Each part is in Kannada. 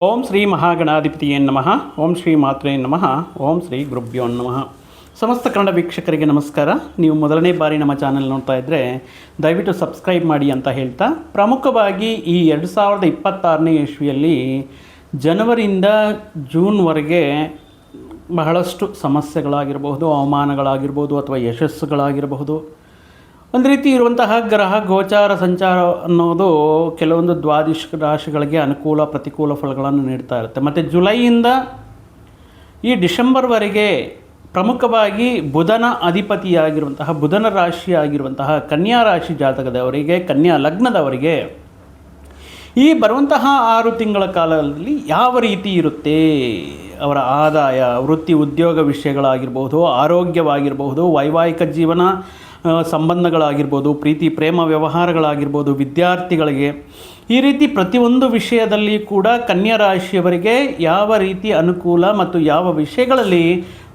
ಓಂ ಶ್ರೀ ಮಹಾಗಣಾಧಿಪತಿಯೇ ನಮಃ. ಓಂ ಶ್ರೀ ಮಾತ್ರೇ ನಮಃ. ಓಂ ಶ್ರೀ ಗುರುಭ್ಯೋ ನಮಃ. ಸಮಸ್ತ ಕನ್ನಡ ವೀಕ್ಷಕರಿಗೆ ನಮಸ್ಕಾರ. ನೀವು ಮೊದಲನೇ ಬಾರಿ ನಮ್ಮ ಚಾನೆಲ್ ನೋಡ್ತಾ ಇದ್ದರೆ ದಯವಿಟ್ಟು ಸಬ್ಸ್ಕ್ರೈಬ್ ಮಾಡಿ ಅಂತ ಹೇಳ್ತಾ, ಪ್ರಮುಖವಾಗಿ ಈ 2026ನೇ ಇಸ್ವಿಯಲ್ಲಿ ಜನವರಿಯಿಂದ ಜೂನ್ವರೆಗೆ ಬಹಳಷ್ಟು ಸಮಸ್ಯೆಗಳಾಗಿರಬಹುದು, ಅವಮಾನಗಳಾಗಿರ್ಬೋದು ಅಥವಾ ಯಶಸ್ಸುಗಳಾಗಿರಬಹುದು, ಒಂದು ರೀತಿ ಇರುವಂತಹ ಗ್ರಹ ಗೋಚಾರ ಸಂಚಾರ ಅನ್ನೋದು ಕೆಲವೊಂದು ದ್ವಾದಶ ರಾಶಿಗಳಿಗೆ ಅನುಕೂಲ ಪ್ರತಿಕೂಲ ಫಲಗಳನ್ನು ನೀಡ್ತಾ ಇರುತ್ತೆ. ಮತ್ತು ಜುಲೈಯಿಂದ ಈ ಡಿಸೆಂಬರ್ವರೆಗೆ ಪ್ರಮುಖವಾಗಿ ಬುಧನ ಅಧಿಪತಿಯಾಗಿರುವಂತಹ ಬುಧನ ರಾಶಿಯಾಗಿರುವಂತಹ ಕನ್ಯಾ ರಾಶಿ ಜಾತಕದವರಿಗೆ, ಕನ್ಯಾ ಲಗ್ನದವರಿಗೆ ಈ ಬರುವಂತಹ 6 ತಿಂಗಳ ಕಾಲದಲ್ಲಿ ಯಾವ ರೀತಿ ಇರುತ್ತೆ, ಅವರ ಆದಾಯ, ವೃತ್ತಿ ಉದ್ಯೋಗ ವಿಷಯಗಳಾಗಿರ್ಬೋದು, ಆರೋಗ್ಯವಾಗಿರ್ಬೋದು, ವೈವಾಹಿಕ ಜೀವನ ಸಂಬಂಧಗಳಾಗಿರ್ಬೋದು, ಪ್ರೀತಿ ಪ್ರೇಮ ವ್ಯವಹಾರಗಳಾಗಿರ್ಬೋದು, ವಿದ್ಯಾರ್ಥಿಗಳಿಗೆ ಈ ರೀತಿ ಪ್ರತಿಯೊಂದು ವಿಷಯದಲ್ಲಿ ಕೂಡ ಕನ್ಯಾ ರಾಶಿಯವರಿಗೆ ಯಾವ ರೀತಿ ಅನುಕೂಲ ಮತ್ತು ಯಾವ ವಿಷಯಗಳಲ್ಲಿ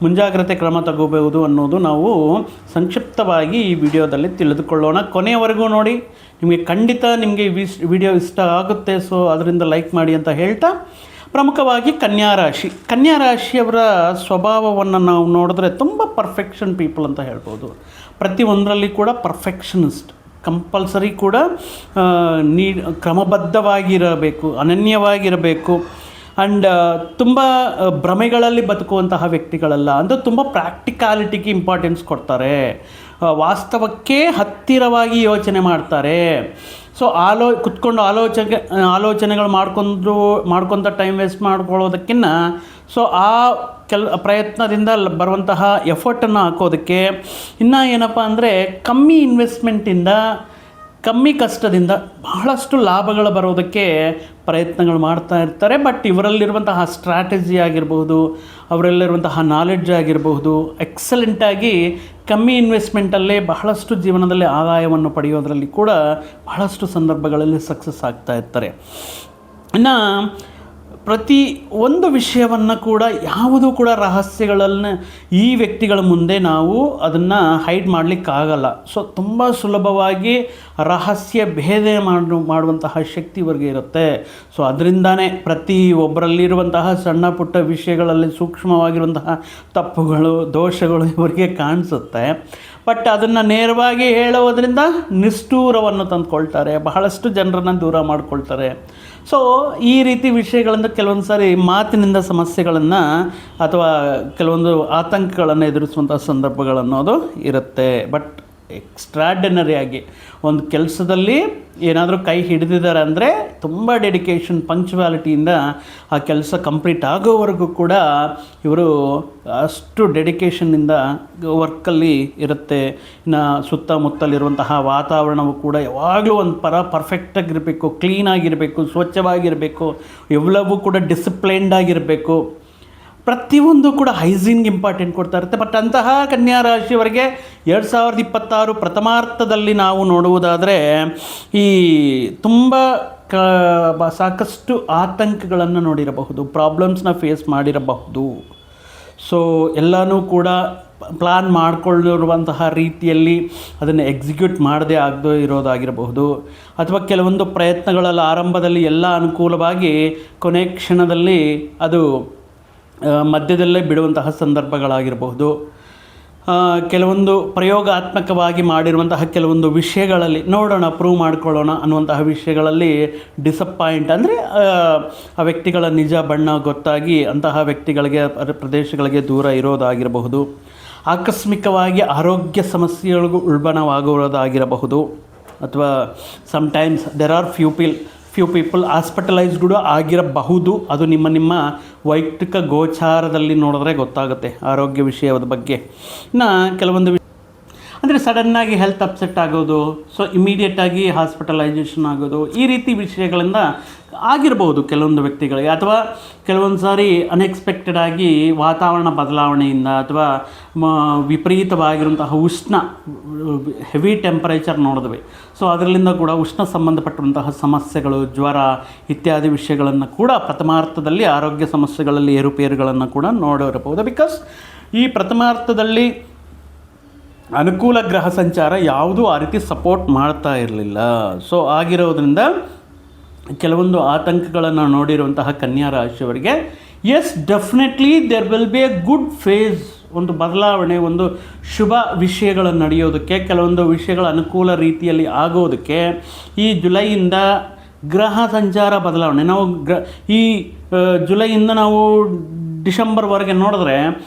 ಮುಂಜಾಗ್ರತೆ ಕ್ರಮ ತಗೋಬಹುದು ಅನ್ನೋದು ನಾವು ಸಂಕ್ಷಿಪ್ತವಾಗಿ ಈ ವಿಡಿಯೋದಲ್ಲಿ ತಿಳಿದುಕೊಳ್ಳೋಣ. ಕೊನೆಯವರೆಗೂ ನೋಡಿ, ನಿಮಗೆ ಖಂಡಿತ ನಿಮಗೆ ಈ ವಿಡಿಯೋ ಇಷ್ಟ ಆಗುತ್ತೆ. ಸೊ ಅದರಿಂದ ಲೈಕ್ ಮಾಡಿ ಅಂತ ಹೇಳ್ತಾ, ಪ್ರಮುಖವಾಗಿ ಕನ್ಯಾ ರಾಶಿಯವರ ಸ್ವಭಾವವನ್ನು ನಾವು ನೋಡಿದ್ರೆ ತುಂಬ ಪರ್ಫೆಕ್ಷನ್ ಪೀಪಲ್ ಅಂತ ಹೇಳ್ಬೋದು. ಪ್ರತಿಯೊಂದರಲ್ಲಿ ಕೂಡ ಪರ್ಫೆಕ್ಷನಿಸ್ಟ್, ಕಂಪಲ್ಸರಿ ಕೂಡ ಕ್ರಮಬದ್ಧವಾಗಿರಬೇಕು, ಅನನ್ಯವಾಗಿರಬೇಕು. ಆ್ಯಂಡ್ ತುಂಬ ಭ್ರಮೆಗಳಲ್ಲಿ ಬದುಕುವಂತಹ ವ್ಯಕ್ತಿಗಳಲ್ಲ, ಅಂದರೆ ತುಂಬ ಪ್ರಾಕ್ಟಿಕಾಲಿಟಿಗೆ ಇಂಪಾರ್ಟೆನ್ಸ್ ಕೊಡ್ತಾರೆ, ವಾಸ್ತವಕ್ಕೆ ಹತ್ತಿರವಾಗಿ ಯೋಚನೆ ಮಾಡ್ತಾರೆ. ಸೊ ಕುತ್ಕೊಂಡು ಆಲೋಚನೆಗಳು ಮಾಡ್ಕೊತ ಟೈಮ್ ವೇಸ್ಟ್ ಮಾಡ್ಕೊಳ್ಳೋದಕ್ಕಿಂತ ಸೊ ಆ ಪ್ರಯತ್ನದಿಂದ ಬರುವಂತಹ ಎಫರ್ಟನ್ನು ಹಾಕೋದಕ್ಕೆ ಇನ್ನು ಏನಪ್ಪ ಅಂದರೆ ಕಮ್ಮಿ ಇನ್ವೆಸ್ಟ್ಮೆಂಟಿಂದ, ಕಮ್ಮಿ ಕಷ್ಟದಿಂದ ಬಹಳಷ್ಟು ಲಾಭಗಳು ಬರೋದಕ್ಕೆ ಪ್ರಯತ್ನಗಳು ಮಾಡ್ತಾ ಇರ್ತಾರೆ. ಬಟ್ ಇವರಲ್ಲಿರುವಂತಹ ಸ್ಟ್ರಾಟಜಿ ಆಗಿರ್ಬೋದು, ಅವರಲ್ಲಿರುವಂತಹ ನಾಲೆಡ್ಜ್ ಆಗಿರಬಹುದು, ಎಕ್ಸಲೆಂಟಾಗಿ ಕಮ್ಮಿ ಇನ್ವೆಸ್ಟ್ಮೆಂಟಲ್ಲೇ ಬಹಳಷ್ಟು ಜೀವನದಲ್ಲಿ ಆದಾಯವನ್ನು ಪಡೆಯೋದರಲ್ಲಿ ಕೂಡ ಬಹಳಷ್ಟು ಸಂದರ್ಭಗಳಲ್ಲಿ ಸಕ್ಸಸ್ ಆಗ್ತಾ ಇರ್ತಾರೆ. ಇನ್ನು ಪ್ರತಿ ಒಂದು ವಿಷಯವನ್ನು ಕೂಡ ಯಾವುದೂ ಕೂಡ ರಹಸ್ಯಗಳನ್ನು ಈ ವ್ಯಕ್ತಿಗಳ ಮುಂದೆ ನಾವು ಅದನ್ನು ಹೈಡ್ ಮಾಡಲಿಕ್ಕಾಗಲ್ಲ. ಸೊ ತುಂಬ ಸುಲಭವಾಗಿ ರಹಸ್ಯ ಭೇದ ಮಾಡುವಂತಹ ಶಕ್ತಿ ಇವರಿಗೆ ಇರುತ್ತೆ. ಸೊ ಅದರಿಂದಾನೇ ಪ್ರತಿ ಒಬ್ಬರಲ್ಲಿರುವಂತಹ ಸಣ್ಣ ಪುಟ್ಟ ವಿಷಯಗಳಲ್ಲಿ ಸೂಕ್ಷ್ಮವಾಗಿರುವಂತಹ ತಪ್ಪುಗಳು, ದೋಷಗಳು ಇವರಿಗೆ ಕಾಣಿಸುತ್ತೆ. ಬಟ್ ಅದನ್ನು ನೇರವಾಗಿ ಹೇಳೋದ್ರಿಂದ ನಿಷ್ಠೂರವನ್ನು ತಂದುಕೊಳ್ತಾರೆ, ಬಹಳಷ್ಟು ಜನರನ್ನು ದೂರ ಮಾಡಿಕೊಳ್ತಾರೆ. ಸೊ ಈ ರೀತಿ ವಿಷಯಗಳಿಂದ ಕೆಲವೊಂದು ಸಾರಿ ಮಾತಿನಿಂದ ಸಮಸ್ಯೆಗಳನ್ನು ಅಥವಾ ಕೆಲವೊಂದು ಆತಂಕಗಳನ್ನು ಎದುರಿಸುವಂಥ ಸಂದರ್ಭಗಳನ್ನೋದು ಇರುತ್ತೆ. ಬಟ್ ಎಕ್ಸ್ಟ್ರಾರ್ಡಿನರಿಯಾಗಿ ಒಂದು ಕೆಲಸದಲ್ಲಿ ಏನಾದರೂ ಕೈ ಹಿಡಿದಿದ್ದಾರೆ ಅಂದರೆ ತುಂಬ ಡೆಡಿಕೇಶನ್, ಪಂಕ್ಚುಯಾಲಿಟಿಯಿಂದ ಆ ಕೆಲಸ ಕಂಪ್ಲೀಟ್ ಆಗೋವರೆಗೂ ಕೂಡ ಇವರು ಅಷ್ಟು ಡೆಡಿಕೇಷನ್ನಿಂದ ವರ್ಕಲ್ಲಿ ಇರುತ್ತೆ. ಇನ್ನು ಸುತ್ತಮುತ್ತಲಿರುವಂತಹ ವಾತಾವರಣವು ಕೂಡ ಯಾವಾಗಲೂ ಒಂದು ಪರ್ಫೆಕ್ಟಾಗಿರಬೇಕು, ಕ್ಲೀನಾಗಿರಬೇಕು, ಸ್ವಚ್ಛವಾಗಿರಬೇಕು, ಎಲ್ಲವೂ ಕೂಡ ಡಿಸಿಪ್ಲೈನ್ಡ್ ಆಗಿರಬೇಕು. ಪ್ರತಿಯೊಂದು ಕೂಡ ಹೈಜೀನ್ಗೆ ಇಂಪಾರ್ಟೆಂಟ್ ಕೊಡ್ತಾ ಇರುತ್ತೆ. ಬಟ್ ಅಂತಹ ಕನ್ಯಾ ರಾಶಿಯವರಿಗೆ 2026 ಪ್ರಥಮಾರ್ಥದಲ್ಲಿ ನಾವು ನೋಡುವುದಾದರೆ ಈ ತುಂಬ ಸಾಕಷ್ಟು ಆತಂಕಗಳನ್ನು ನೋಡಿರಬಹುದು, ಪ್ರಾಬ್ಲಮ್ಸ್ನ ಫೇಸ್ ಮಾಡಿರಬಹುದು. ಸೊ ಎಲ್ಲನೂ ಕೂಡ ಪ್ಲ್ಯಾನ್ ಮಾಡಿಕೊಳ್ಳಿರುವಂತಹ ರೀತಿಯಲ್ಲಿ ಅದನ್ನು ಎಕ್ಸಿಕ್ಯೂಟ್ ಮಾಡದೇ ಆಗದೇ ಇರೋದಾಗಿರಬಹುದು, ಅಥವಾ ಕೆಲವೊಂದು ಪ್ರಯತ್ನಗಳಲ್ಲಿ ಆರಂಭದಲ್ಲಿ ಎಲ್ಲ ಅನುಕೂಲವಾಗಿ ಕೊನೆ ಕ್ಷಣದಲ್ಲಿ ಅದು ಮಧ್ಯದಲ್ಲೇ ಬಿಡುವಂತಹ ಸಂದರ್ಭಗಳಾಗಿರಬಹುದು. ಕೆಲವೊಂದು ಪ್ರಯೋಗಾತ್ಮಕವಾಗಿ ಮಾಡಿರುವಂತಹ ಕೆಲವೊಂದು ವಿಷಯಗಳಲ್ಲಿ ನೋಡೋಣ, ಪ್ರೂವ್ ಮಾಡ್ಕೊಳ್ಳೋಣ ಅನ್ನುವಂತಹ ವಿಷಯಗಳಲ್ಲಿ ಡಿಸಪಾಯಿಂಟ್, ಅಂದರೆ ಆ ವ್ಯಕ್ತಿಗಳ ನಿಜ ಬಣ್ಣ ಗೊತ್ತಾಗಿ ಅಂತಹ ವ್ಯಕ್ತಿಗಳಿಗೆ, ಪ್ರದೇಶಗಳಿಗೆ ದೂರ ಇರೋದಾಗಿರಬಹುದು. ಆಕಸ್ಮಿಕವಾಗಿ ಆರೋಗ್ಯ ಸಮಸ್ಯೆಗಳಿಗೂ ಉಲ್ಬಣವಾಗುವುದಾಗಿರಬಹುದು, ಅಥವಾ sometimes there are few people hospitalised ಆಗಿರಬಹುದು. ಅದು ನಿಮ್ಮ ವೈಯಕ್ತಿಕ ಗೋಚಾರದಲ್ಲಿ ನೋಡಿದ್ರೆ ಗೊತ್ತಾಗುತ್ತೆ ಆರೋಗ್ಯ ವಿಷಯದ ಬಗ್ಗೆ. ಇನ್ನು ಕೆಲವೊಂದು ಅಂದರೆ ಸಡನ್ನಾಗಿ ಹೆಲ್ತ್ ಅಪ್ಸೆಟ್ ಆಗೋದು, ಸೊ ಇಮಿಡಿಯೇಟಾಗಿ ಹಾಸ್ಪಿಟಲೈಸೇಷನ್ ಆಗೋದು, ಈ ರೀತಿ ವಿಷಯಗಳಿಂದ ಆಗಿರ್ಬೋದು ಕೆಲವೊಂದು ವ್ಯಕ್ತಿಗಳಿಗೆ. ಅಥವಾ ಕೆಲವೊಂದು ಸಾರಿ ಅನ್ಎಕ್ಸ್ಪೆಕ್ಟೆಡ್ ಆಗಿ ವಾತಾವರಣ ಬದಲಾವಣೆಯಿಂದ ಅಥವಾ ವಿಪರೀತವಾಗಿರುವಂತಹ ಹೆವಿ ಟೆಂಪರೇಚರ್ ನೋಡಿದ್ವಿ. ಸೊ ಅದರಿಂದ ಕೂಡ ಉಷ್ಣ ಸಂಬಂಧಪಟ್ಟಂತಹ ಸಮಸ್ಯೆಗಳು, ಜ್ವರ ಇತ್ಯಾದಿ ವಿಷಯಗಳನ್ನು ಕೂಡ ಪ್ರಥಮಾರ್ಥದಲ್ಲಿ ಆರೋಗ್ಯ ಸಮಸ್ಯೆಗಳಲ್ಲಿ ಏರುಪೇರುಗಳನ್ನು ಕೂಡ ನೋಡಿರಬಹುದು. ಬಿಕಾಸ್ ಈ ಪ್ರಥಮಾರ್ಥದಲ್ಲಿ ಅನುಕೂಲ ಗ್ರಹ ಸಂಚಾರ ಯಾವುದೂ ಆ ರೀತಿ ಸಪೋರ್ಟ್ ಮಾಡ್ತಾ ಇರಲಿಲ್ಲ. ಸೊ ಆಗಿರೋದ್ರಿಂದ ಕೆಲವೊಂದು ಆತಂಕಗಳನ್ನು ನೋಡಿರುವಂತಹ ಕನ್ಯಾ ರಾಶಿಯವರಿಗೆ yes definitely there will be a good phase, ಒಂದು ಬದಲಾವಣೆ, ಒಂದು ಶುಭ ವಿಷಯಗಳು ನಡೆಯೋದಕ್ಕೆ, ಕೆಲವೊಂದು ವಿಷಯಗಳ ಅನುಕೂಲ ರೀತಿಯಲ್ಲಿ ಆಗೋದಕ್ಕೆ ಈ ಜುಲೈಯಿಂದ ಗ್ರಹ ಸಂಚಾರ ಬದಲಾವಣೆ. ನಾವು ಈ ಜುಲೈಯಿಂದ ನಾವು ಡಿಸೆಂಬರ್ವರೆಗೆ ನೋಡಿದ್ರೆ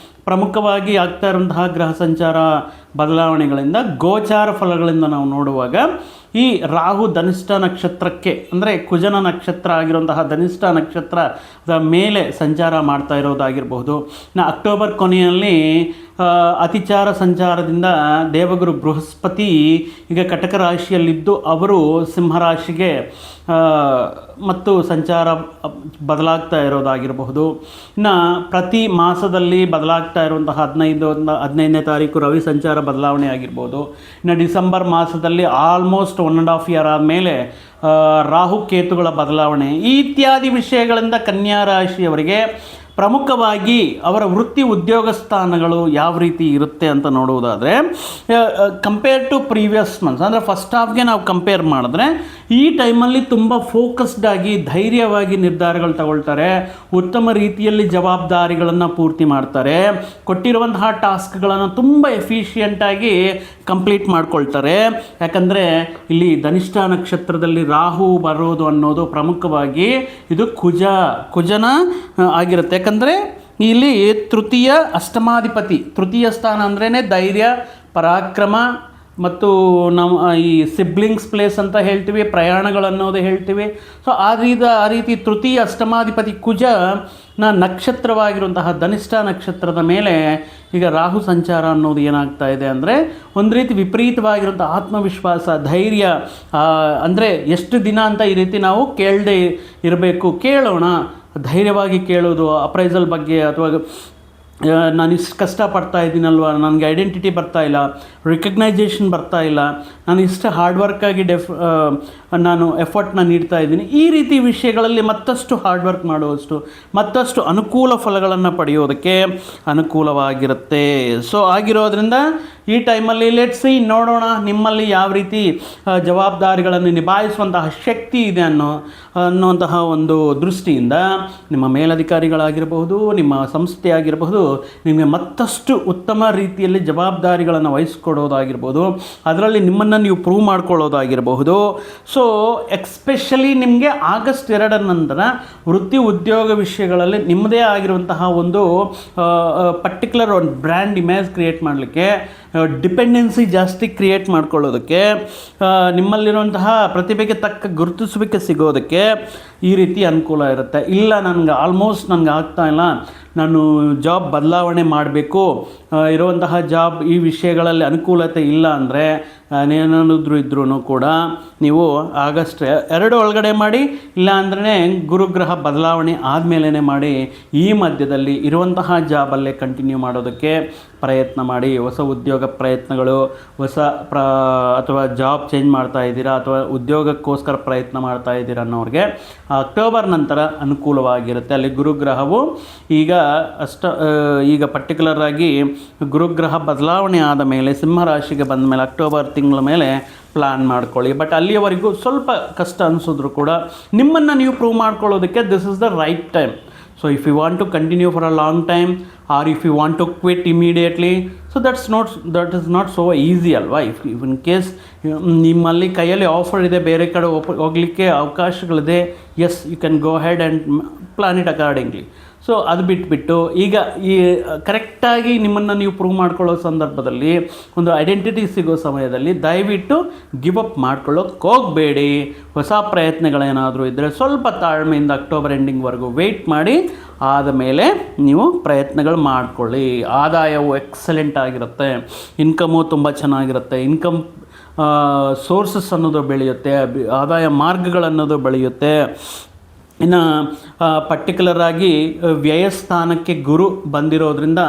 ಪ್ರಮುಖವಾಗಿ ಆಗ್ತಾ ಇರುವಂತಹ ಗ್ರಹ ಸಂಚಾರ ಬದಲಾವಣೆಗಳಿಂದ ಗೋಚಾರ ಫಲಗಳಿಂದ ನಾವು ನೋಡುವಾಗ ಈ ರಾಹು ಧನಿಷ್ಠ ನಕ್ಷತ್ರಕ್ಕೆ ಅಂದರೆ ಕುಜನ ನಕ್ಷತ್ರ ಆಗಿರುವಂತಹ ಧನಿಷ್ಠ ನಕ್ಷತ್ರದ ಮೇಲೆ ಸಂಚಾರ ಮಾಡ್ತಾ ಇರೋದಾಗಿರ್ಬೋದು. ಇನ್ನು ಅಕ್ಟೋಬರ್ ಕೊನೆಯಲ್ಲಿ ಅತಿಚಾರ ಸಂಚಾರದಿಂದ ದೇವಗುರು ಬೃಹಸ್ಪತಿ ಈಗ ಕಟಕ ರಾಶಿಯಲ್ಲಿದ್ದು ಅವರು ಸಿಂಹರಾಶಿಗೆ ಮತ್ತು ಸಂಚಾರ ಬದಲಾಗ್ತಾ ಇರೋದಾಗಿರಬಹುದು. ಇನ್ನು ಪ್ರತಿ ಮಾಸದಲ್ಲಿ ಬದಲಾಗ್ತಾ ಇರುವಂತಹ 15ನೇ ತಾರೀಕು ರವಿ ಸಂಚಾರ ಬದಲಾವಣೆ ಆಗಿರ್ಬೋದು. ಇನ್ನು ಡಿಸೆಂಬರ್ ಮಾಸದಲ್ಲಿ ಆಲ್ಮೋಸ್ಟ್ 1.5 ಇಯರ್ ಆದಮೇಲೆ ರಾಹುಕೇತುಗಳ ಬದಲಾವಣೆ, ಈ ಇತ್ಯಾದಿ ವಿಷಯಗಳಿಂದ ಕನ್ಯಾ ರಾಶಿಯವರಿಗೆ ಪ್ರಮುಖವಾಗಿ ಅವರ ವೃತ್ತಿ ಉದ್ಯೋಗ ಸ್ಥಾನಗಳು ಯಾವ ರೀತಿ ಇರುತ್ತೆ ಅಂತ ನೋಡುವುದಾದರೆ ಕಂಪೇರ್ ಟು ಪ್ರೀವಿಯಸ್ ಮಂತ್ಸ್, ಅಂದರೆ ಫಸ್ಟ್ ಹಾಫ್ಗೆ ನಾವು ಕಂಪೇರ್ ಮಾಡಿದ್ರೆ ಈ ಟೈಮಲ್ಲಿ ತುಂಬ ಫೋಕಸ್ಡ್ ಆಗಿ ಧೈರ್ಯವಾಗಿ ನಿರ್ಧಾರಗಳು ತಗೊಳ್ತಾರೆ, ಉತ್ತಮ ರೀತಿಯಲ್ಲಿ ಜವಾಬ್ದಾರಿಗಳನ್ನು ಪೂರ್ತಿ ಮಾಡ್ತಾರೆ, ಕೊಟ್ಟಿರುವಂತಹ ಟಾಸ್ಕ್ಗಳನ್ನು ತುಂಬ ಎಫಿಷಿಯೆಂಟಾಗಿ ಕಂಪ್ಲೀಟ್ ಮಾಡ್ಕೊಳ್ತಾರೆ. ಯಾಕಂದರೆ ಇಲ್ಲಿ ಧನಿಷ್ಠ ನಕ್ಷತ್ರದಲ್ಲಿ ರಾಹು ಬರೋದು ಅನ್ನೋದು ಪ್ರಮುಖವಾಗಿ ಇದು ಕುಜನ ಆಗಿರುತ್ತೆ. ಯಾಕಂದರೆ ಇಲ್ಲಿ ತೃತೀಯ ಅಷ್ಟಮಾಧಿಪತಿ, ತೃತೀಯ ಸ್ಥಾನ ಅಂದ್ರೇ ಧೈರ್ಯ, ಪರಾಕ್ರಮ ಮತ್ತು ನಮ್ಮ ಈ ಸಿಬ್ಲಿಂಗ್ಸ್ ಪ್ಲೇಸ್ ಅಂತ ಹೇಳ್ತೀವಿ, ಪ್ರಯಾಣಗಳನ್ನೋದು ಹೇಳ್ತೀವಿ. ಸೊ ಆ ರೀತಿ ತೃತೀಯ ಅಷ್ಟಮಾಧಿಪತಿ ಕುಜನ ನಕ್ಷತ್ರವಾಗಿರುವಂತಹ ಧನಿಷ್ಠ ನಕ್ಷತ್ರದ ಮೇಲೆ ಈಗ ರಾಹು ಸಂಚಾರ ಅನ್ನೋದು ಏನಾಗ್ತಾ ಇದೆ ಅಂದರೆ ಒಂದು ರೀತಿ ವಿಪರೀತವಾಗಿರುವಂಥ ಆತ್ಮವಿಶ್ವಾಸ, ಧೈರ್ಯ, ಅಂದರೆ ಎಷ್ಟು ದಿನ ಅಂತ ಈ ರೀತಿ ನಾವು ಕೇಳದೆ ಇರಬೇಕು, ಕೇಳೋಣ, ಧೈರ್ಯವಾಗಿ ಕೇಳೋದು ಅಪ್ರೈಸಲ್ ಬಗ್ಗೆ, ಅಥವಾ ನಾನು ಇಷ್ಟು ಕಷ್ಟಪಡ್ತಾ ಇದ್ದೀನಲ್ವ, ನನಗೆ ಐಡೆಂಟಿಟಿ ಬರ್ತಾ ಇಲ್ಲ, ರಿಕಗ್ನೈಜೇಷನ್ ಬರ್ತಾ ಇಲ್ಲ, ನಾನು ಇಷ್ಟು ಹಾರ್ಡ್ ವರ್ಕಾಗಿ ನಾನು ಎಫರ್ಟ್ನ ನೀಡ್ತಾ ಇದ್ದೀನಿ, ಈ ರೀತಿ ವಿಷಯಗಳಲ್ಲಿ ಮತ್ತಷ್ಟು ಹಾರ್ಡ್ ವರ್ಕ್ ಮಾಡುವಷ್ಟು ಮತ್ತಷ್ಟು ಅನುಕೂಲ ಫಲಗಳನ್ನು ಪಡೆಯೋದಕ್ಕೆ ಅನುಕೂಲವಾಗಿರುತ್ತೆ. ಸೊ ಆಗಿರೋದ್ರಿಂದ ಈ ಟೈಮಲ್ಲಿ ಲೆಟ್ಸ್ ನೋಡೋಣ ನಿಮ್ಮಲ್ಲಿ ಯಾವ ರೀತಿ ಜವಾಬ್ದಾರಿಗಳನ್ನು ನಿಭಾಯಿಸುವಂತಹ ಶಕ್ತಿ ಇದೆ ಅನ್ನುವಂತಹ ಒಂದು ದೃಷ್ಟಿಯಿಂದ ನಿಮ್ಮ ಮೇಲಧಿಕಾರಿಗಳಾಗಿರಬಹುದು, ನಿಮ್ಮ ಸಂಸ್ಥೆ ಆಗಿರಬಹುದು, ನಿಮಗೆ ಮತ್ತಷ್ಟು ಉತ್ತಮ ರೀತಿಯಲ್ಲಿ ಜವಾಬ್ದಾರಿಗಳನ್ನು ವಹಿಸ್ಕೊಡೋದಾಗಿರ್ಬೋದು, ಅದರಲ್ಲಿ ನಿಮ್ಮನ್ನು ನೀವು ಪ್ರೂವ್ ಮಾಡ್ಕೊಳ್ಳೋದಾಗಿರಬಹುದು. ಸೊ ಎಕ್ಸ್ಪೆಷಲಿ ನಿಮಗೆ ಆಗಸ್ಟ್ 2 ನಂತರ ವೃತ್ತಿ ಉದ್ಯೋಗ ವಿಷಯಗಳಲ್ಲಿ ನಿಮ್ಮದೇ ಆಗಿರುವಂತಹ ಒಂದು ಪರ್ಟಿಕ್ಯುಲರ್ ಒಂದು ಬ್ರ್ಯಾಂಡ್ ಇಮೇಜ್ ಕ್ರಿಯೇಟ್ ಮಾಡಲಿಕ್ಕೆ, ಡಿಪೆಂಡೆನ್ಸಿ ಜಾಸ್ತಿ ಕ್ರಿಯೇಟ್ ಮಾಡ್ಕೊಳ್ಳೋದಕ್ಕೆ, ನಿಮ್ಮಲ್ಲಿರುವಂತಹ ಪ್ರತಿಭೆಗೆ ತಕ್ಕ ಗುರುತಿಸುವಿಕೆ ಸಿಗೋದಕ್ಕೆ ಈ ರೀತಿ ಅನುಕೂಲ ಇರುತ್ತೆ. ಇಲ್ಲ ನನಗೆ ಆಗ್ತಾ ಇಲ್ಲ, ನಾನು ಜಾಬ್ ಬದಲಾವಣೆ ಮಾಡಬೇಕು, ಇರುವಂತಹ ಜಾಬ್ ಈ ವಿಷಯಗಳಲ್ಲಿ ಅನುಕೂಲತೆ ಇಲ್ಲ ಅಂದರೆ ಏನಾದರೂ ಇದ್ರೂ ಕೂಡ ನೀವು ಆಗಸ್ಟ್ 2 ಒಳಗಡೆ ಮಾಡಿ, ಇಲ್ಲ ಅಂದ್ರೆ ಗುರುಗ್ರಹ ಬದಲಾವಣೆ ಆದಮೇಲೆ ಮಾಡಿ. ಈ ಮಧ್ಯದಲ್ಲಿ ಇರುವಂತಹ ಜಾಬಲ್ಲೇ ಕಂಟಿನ್ಯೂ ಮಾಡೋದಕ್ಕೆ ಪ್ರಯತ್ನ ಮಾಡಿ. ಹೊಸ ಉದ್ಯೋಗ ಪ್ರಯತ್ನಗಳು, ಅಥವಾ ಜಾಬ್ ಚೇಂಜ್ ಮಾಡ್ತಾ ಇದ್ದೀರಾ ಅಥವಾ ಉದ್ಯೋಗಕ್ಕೋಸ್ಕರ ಪ್ರಯತ್ನ ಮಾಡ್ತಾ ಇದ್ದೀರಾ ಅನ್ನೋರಿಗೆ ಅಕ್ಟೋಬರ್ ನಂತರ ಅನುಕೂಲವಾಗಿರುತ್ತೆ. ಅಲ್ಲಿ ಗುರುಗ್ರಹವು ಈಗ ಪರ್ಟಿಕ್ಯುಲರ್ ಆಗಿ ಗುರುಗ್ರಹ ಬದಲಾವಣೆ ಆದ ಮೇಲೆ ಸಿಂಹರಾಶಿಗೆ ಬಂದ ಮೇಲೆ ಅಕ್ಟೋಬರ್ ತಿಂಗಳ ಮೇಲೆ ಪ್ಲ್ಯಾನ್ ಮಾಡ್ಕೊಳ್ಳಿ. ಬಟ್ ಅಲ್ಲಿಯವರೆಗೂ ಸ್ವಲ್ಪ ಕಷ್ಟ ಅನಿಸಿದ್ರು ಕೂಡ ನಿಮ್ಮನ್ನು ನೀವು ಪ್ರೂವ್ ಮಾಡ್ಕೊಳ್ಳೋದಕ್ಕೆ this is the right time. So if you want to continue for a long time or if you want to quit immediately, so that is not so easy ಅಲ್ವಾ. ಇಫ್ ಇನ್ ಕೇಸ್ ನಿಮ್ಮಲ್ಲಿ ಕೈಯಲ್ಲಿ ಆಫರ್ ಇದೆ, ಬೇರೆ ಕಡೆ ಹೋಗಲಿಕ್ಕೆ ಅವಕಾಶಗಳಿದೆ, yes you can go head and plan it accordingly. So ಅದು ಬಿಟ್ಬಿಟ್ಟು ಈಗ ಈ ಕರೆಕ್ಟಾಗಿ ನಿಮ್ಮನ್ನು ನೀವು ಪ್ರೂವ್ ಮಾಡ್ಕೊಳ್ಳೋ ಸಂದರ್ಭದಲ್ಲಿ, ಒಂದು ಐಡೆಂಟಿಟಿ ಸಿಗೋ ಸಮಯದಲ್ಲಿ ದಯವಿಟ್ಟು ಗಿವ್ ಅಪ್ ಮಾಡ್ಕೊಳ್ಳೋಕೆ ಹೋಗಬೇಡಿ. ಹೊಸ ಪ್ರಯತ್ನಗಳೇನಾದರೂ ಇದ್ದರೆ ಸ್ವಲ್ಪ ತಾಳ್ಮೆಯಿಂದ ಅಕ್ಟೋಬರ್ ಎಂಡಿಂಗ್ವರೆಗೂ ವೆಯ್ಟ್ ಮಾಡಿ, ಆದಮೇಲೆ ನೀವು ಪ್ರಯತ್ನಗಳು ಮಾಡಿಕೊಳ್ಳಿ. ಆದಾಯವು ಎಕ್ಸಲೆಂಟ್ ಆಗಿರುತ್ತೆ, ಇನ್ಕಮು ತುಂಬ ಚೆನ್ನಾಗಿರುತ್ತೆ, ಇನ್ಕಮ್ ಸೋರ್ಸಸ್ ಅನ್ನೋದು ಬೆಳೆಯುತ್ತೆ, ಆದಾಯ ಮಾರ್ಗಗಳನ್ನೋದು ಬೆಳೆಯುತ್ತೆ. ಇನ್ನು ಪರ್ಟಿಕ್ಯುಲರ್ ಆಗಿ ವ್ಯಯಸ್ಥಾನಕ್ಕೆ ಗುರು ಬಂದಿರೋದ್ರಿಂದ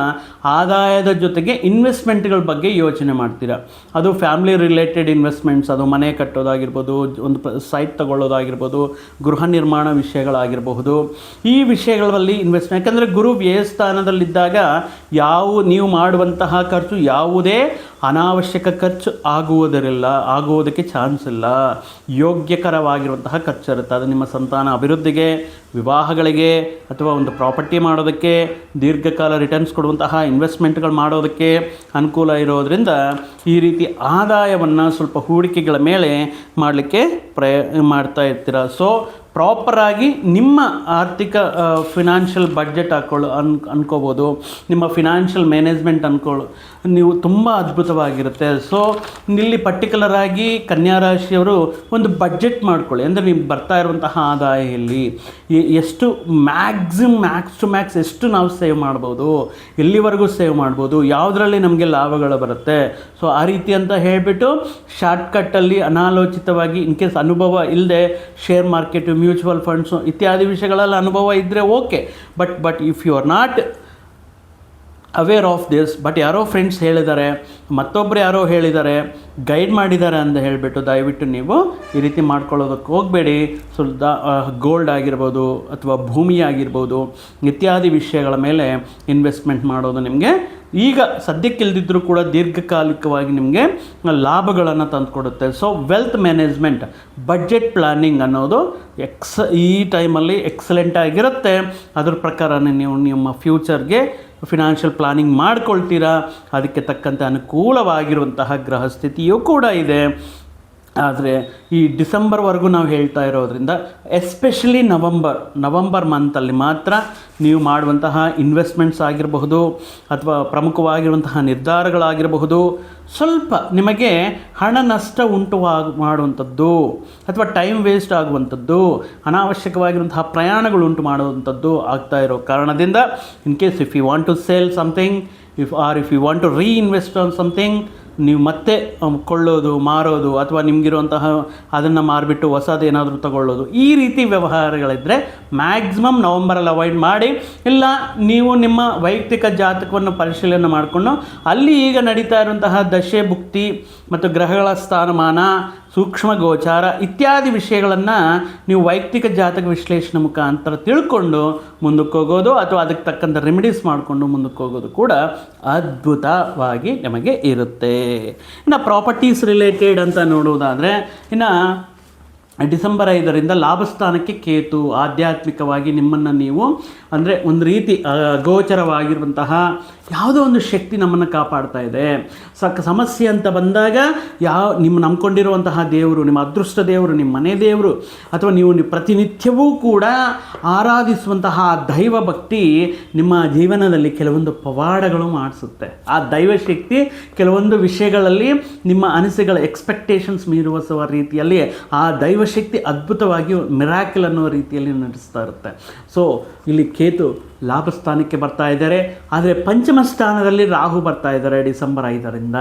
ಆದಾಯದ ಜೊತೆಗೆ ಇನ್ವೆಸ್ಟ್ಮೆಂಟ್ಗಳ ಬಗ್ಗೆ ಯೋಚನೆ ಮಾಡ್ತೀರಾ. ಅದು ಫ್ಯಾಮಿಲಿ ರಿಲೇಟೆಡ್ ಇನ್ವೆಸ್ಟ್ಮೆಂಟ್ಸ್, ಅದು ಮನೆ ಕಟ್ಟೋದಾಗಿರ್ಬೋದು, ಒಂದು ಸೈಟ್ ತಗೊಳ್ಳೋದಾಗಿರ್ಬೋದು, ಗೃಹ ನಿರ್ಮಾಣ ವಿಷಯಗಳಾಗಿರಬಹುದು. ಈ ವಿಷಯಗಳಲ್ಲಿ ಯಾಕಂದರೆ ಗುರು ವ್ಯಯಸ್ಥಾನದಲ್ಲಿದ್ದಾಗ ನೀವು ಮಾಡುವಂತಹ ಖರ್ಚು ಯಾವುದೇ ಅನಾವಶ್ಯಕ ಖರ್ಚು ಆಗುವುದಕ್ಕೆ ಚಾನ್ಸ್ ಇಲ್ಲ. ಯೋಗ್ಯಕರವಾಗಿರುವಂತಹ ಖರ್ಚು ಇರುತ್ತೆ. ಅದು ನಿಮ್ಮ ಸಂತಾನ ಅಭಿವೃದ್ಧಿಗೆ, ವಿವಾಹಗಳಿಗೆ, ಅಥವಾ ಒಂದು ಪ್ರಾಪರ್ಟಿ ಮಾಡೋದಕ್ಕೆ, ದೀರ್ಘಕಾಲ ರಿಟರ್ನ್ಸ್ ಕೊಡುವಂತಹ ಇನ್ವೆಸ್ಟ್ಮೆಂಟ್ಗಳು ಮಾಡೋದಕ್ಕೆ ಅನುಕೂಲ ಇರೋದರಿಂದ ಈ ರೀತಿ ಆದಾಯವನ್ನು ಸ್ವಲ್ಪ ಹೂಡಿಕೆಗಳ ಮೇಲೆ ಮಾಡಲಿಕ್ಕೆ ಮಾಡ್ತಾ ಇರ್ತೀರ. ಸೊ ಪ್ರಾಪರಾಗಿ ನಿಮ್ಮ ಆರ್ಥಿಕ ಫಿನಾನ್ಷಿಯಲ್ ಬಡ್ಜೆಟ್ ಅನ್ಕೋಬೋದು, ನಿಮ್ಮ ಫಿನಾನ್ಷಿಯಲ್ ಮ್ಯಾನೇಜ್ಮೆಂಟ್ ನೀವು ತುಂಬ ಅದ್ಭುತವಾಗಿರುತ್ತೆ. ಸೊ ಇಲ್ಲಿ ಪರ್ಟಿಕ್ಯುಲರ್ ಆಗಿ ಕನ್ಯಾ ರಾಶಿಯವರು ಒಂದು ಬಡ್ಜೆಟ್ ಮಾಡ್ಕೊಳ್ಳಿ. ಅಂದರೆ ನೀವು ಬರ್ತಾ ಇರುವಂತಹ ಆದಾಯ ಎಲ್ಲಿ, ಎಷ್ಟು ಮ್ಯಾಕ್ಸ್ ಟು ಮ್ಯಾಕ್ಸ್ ಎಷ್ಟು ನಾವು ಸೇವ್ ಮಾಡ್ಬೋದು, ಎಲ್ಲಿವರೆಗೂ ಸೇವ್ ಮಾಡ್ಬೋದು, ಯಾವುದರಲ್ಲಿ ನಮಗೆ ಲಾಭಗಳು ಬರುತ್ತೆ. ಸೊ ಆ ರೀತಿ ಅಂತ ಹೇಳಿಬಿಟ್ಟು ಶಾರ್ಟ್ಕಟ್ಟಲ್ಲಿ ಅನಾಲೋಚಿತವಾಗಿ ಇನ್ ಕೇಸ್ ಅನುಭವ ಇಲ್ಲದೆ ಶೇರ್ ಮಾರ್ಕೆಟು, ಮ್ಯೂಚುವಲ್ ಫಂಡ್ಸು ಇತ್ಯಾದಿ ವಿಷಯಗಳಲ್ಲಿ ಅನುಭವ ಇದ್ದರೆ okay. But if you are not aware of this, but ಯಾರೋ ಫ್ರೆಂಡ್ಸ್ ಹೇಳಿದ್ದಾರೆ, ಮತ್ತೊಬ್ಬರು ಯಾರೋ ಹೇಳಿದ್ದಾರೆ, ಗೈಡ್ ಮಾಡಿದ್ದಾರೆ ಅಂತ ಹೇಳಿಬಿಟ್ಟು ದಯವಿಟ್ಟು ನೀವು ಈ ರೀತಿ ಮಾಡ್ಕೊಳ್ಳೋದಕ್ಕೆ ಹೋಗಬೇಡಿ. ಗೋಲ್ಡ್ ಆಗಿರ್ಬೋದು ಅಥವಾ ಭೂಮಿ ಆಗಿರ್ಬೋದು ಇತ್ಯಾದಿ ವಿಷಯಗಳ ಮೇಲೆ ಇನ್ವೆಸ್ಟ್ಮೆಂಟ್ ಮಾಡೋದು ನಿಮಗೆ ಈಗ ಸದ್ಯಕ್ಕಿಲ್ದಿದ್ದರೂ ಕೂಡ ದೀರ್ಘಕಾಲಿಕವಾಗಿ ನಿಮಗೆ ಲಾಭಗಳನ್ನು ತಂದುಕೊಡುತ್ತೆ. So wealth management, budget planning ಅನ್ನೋದು ಈ ಟೈಮಲ್ಲಿ ಎಕ್ಸಲೆಂಟ್ ಆಗಿರುತ್ತೆ. ಅದ್ರ ಪ್ರಕಾರನೇ ನೀವು ನಿಮ್ಮ ಫ್ಯೂಚರ್ಗೆ ಫಿನಾನ್ಷಿಯಲ್ ಪ್ಲಾನಿಂಗ್ ಮಾಡ್ಕೊಳ್ತೀರಾ. ಅದಕ್ಕೆ ತಕ್ಕಂತೆ ಅನುಕೂಲವಾಗಿರುವಂತಹ ಗ್ರಹ ಸ್ಥಿತಿಯೂ ಕೂಡ ಇದೆ. ಆದರೆ ಈ ಡಿಸೆಂಬರ್ವರೆಗೂ ನಾವು ಹೇಳ್ತಾ ಇರೋದ್ರಿಂದ ಎಸ್ಪೆಷಲಿ ನವಂಬರ್ ಮಂತಲ್ಲಿ ಮಾತ್ರ ನೀವು ಮಾಡುವಂತಹ ಇನ್ವೆಸ್ಟ್ಮೆಂಟ್ಸ್ ಆಗಿರಬಹುದು ಅಥವಾ ಪ್ರಮುಖವಾಗಿರುವಂತಹ ನಿರ್ಧಾರಗಳಾಗಿರಬಹುದು ಸ್ವಲ್ಪ ನಿಮಗೆ ಹಣ ನಷ್ಟ ಮಾಡುವಂಥದ್ದು ಅಥವಾ ಟೈಮ್ ವೇಸ್ಟ್ ಆಗುವಂಥದ್ದು, ಅನಾವಶ್ಯಕವಾಗಿರುವಂತಹ ಪ್ರಯಾಣಗಳು ಉಂಟು ಮಾಡುವಂಥದ್ದು ಆಗ್ತಾ ಇರೋ ಕಾರಣದಿಂದ in case if you want to sale something if you want to reinvest on something, ನೀವು ಮತ್ತೆ ಕೊಳ್ಳೋದು, ಮಾರೋದು ಅಥವಾ ನಿಮಗಿರುವಂತಹ ಅದನ್ನು ಮಾರಿಬಿಟ್ಟು ಹೊಸದೇನಾದರೂ ತಗೊಳ್ಳೋದು, ಈ ರೀತಿ ವ್ಯವಹಾರಗಳಿದ್ದರೆ ಮ್ಯಾಕ್ಸಿಮಮ್ ನವಂಬರಲ್ಲಿ ಅವಾಯ್ಡ್ ಮಾಡಿ. ಇಲ್ಲ ನೀವು ನಿಮ್ಮ ವೈಯಕ್ತಿಕ ಜಾತಕವನ್ನು ಪರಿಶೀಲನೆ ಮಾಡಿಕೊಂಡು ಅಲ್ಲಿ ಈಗ ನಡೀತಾ ಇರುವಂತಹ ದಶೆ ಭುಕ್ತಿ ಮತ್ತು ಗ್ರಹಗಳ ಸ್ಥಾನಮಾನ, ಸೂಕ್ಷ್ಮ ಗೋಚಾರ ಇತ್ಯಾದಿ ವಿಷಯಗಳನ್ನು ನೀವು ವೈಯಕ್ತಿಕ ಜಾತಕ ವಿಶ್ಲೇಷಣೆ ಮುಖಾಂತರ ತಿಳ್ಕೊಂಡು ಮುಂದಕ್ಕೆ ಹೋಗೋದು ಅಥವಾ ಅದಕ್ಕೆ ತಕ್ಕಂಥ ರೆಮಿಡೀಸ್ ಮಾಡಿಕೊಂಡು ಮುಂದಕ್ಕೆ ಹೋಗೋದು ಕೂಡ ಅದ್ಭುತವಾಗಿ ನಮಗೆ ಇರುತ್ತೆ. ಇನ್ನು ಪ್ರಾಪರ್ಟೀಸ್ ರಿಲೇಟೆಡ್ ಅಂತ ನೋಡುವುದಾದರೆ, ಇನ್ನು ಡಿಸೆಂಬರ್ 5ರಿಂದ ಲಾಭಸ್ಥಾನಕ್ಕೆ ಕೇತು ಆಧ್ಯಾತ್ಮಿಕವಾಗಿ ನಿಮ್ಮನ್ನು ನೀವು ಅಂದರೆ ಒಂದು ರೀತಿ ಗೋಚರವಾಗಿರುವಂತಹ ಯಾವುದೋ ಒಂದು ಶಕ್ತಿ ನಮ್ಮನ್ನು ಕಾಪಾಡ್ತಾ ಇದೆ. ಸಮಸ್ಯೆ ಅಂತ ಬಂದಾಗ ನಿಮ್ಮ ನಂಬ್ಕೊಂಡಿರುವಂತಹ ದೇವರು, ನಿಮ್ಮ ಅದೃಷ್ಟ ದೇವರು, ನಿಮ್ಮ ಮನೆ ದೇವರು ಅಥವಾ ನೀವು ಪ್ರತಿನಿತ್ಯವೂ ಕೂಡ ಆರಾಧಿಸುವಂತಹ ದೈವ ಭಕ್ತಿ ನಿಮ್ಮ ಜೀವನದಲ್ಲಿ ಕೆಲವೊಂದು ಪವಾಡಗಳು ಮಾಡಿಸುತ್ತೆ. ಆ ದೈವಶಕ್ತಿ ಕೆಲವೊಂದು ವಿಷಯಗಳಲ್ಲಿ ನಿಮ್ಮ ಅನಿಸಿಕೆಗಳ ಎಕ್ಸ್ಪೆಕ್ಟೇಷನ್ಸ್ ಮೀರುವ ರೀತಿಯಲ್ಲಿ ಆ ದೈವಶಕ್ತಿ ಅದ್ಭುತವಾಗಿ ಮಿರಾಕಲ್ ಅನ್ನೋ ರೀತಿಯಲ್ಲಿ ನಡೆಸ್ತಾ ಇರುತ್ತೆ. ಸೊ ಇಲ್ಲಿ ಕೇತು ಲಾಭಸ್ಥಾನಕ್ಕೆ ಬರ್ತಾ ಇದ್ದಾರೆ. ಆದರೆ ಪಂಚಮ ಸ್ಥಾನದಲ್ಲಿ ರಾಹು ಬರ್ತಾ ಇದ್ದಾರೆ ಡಿಸೆಂಬರ್ 5ರಿಂದ.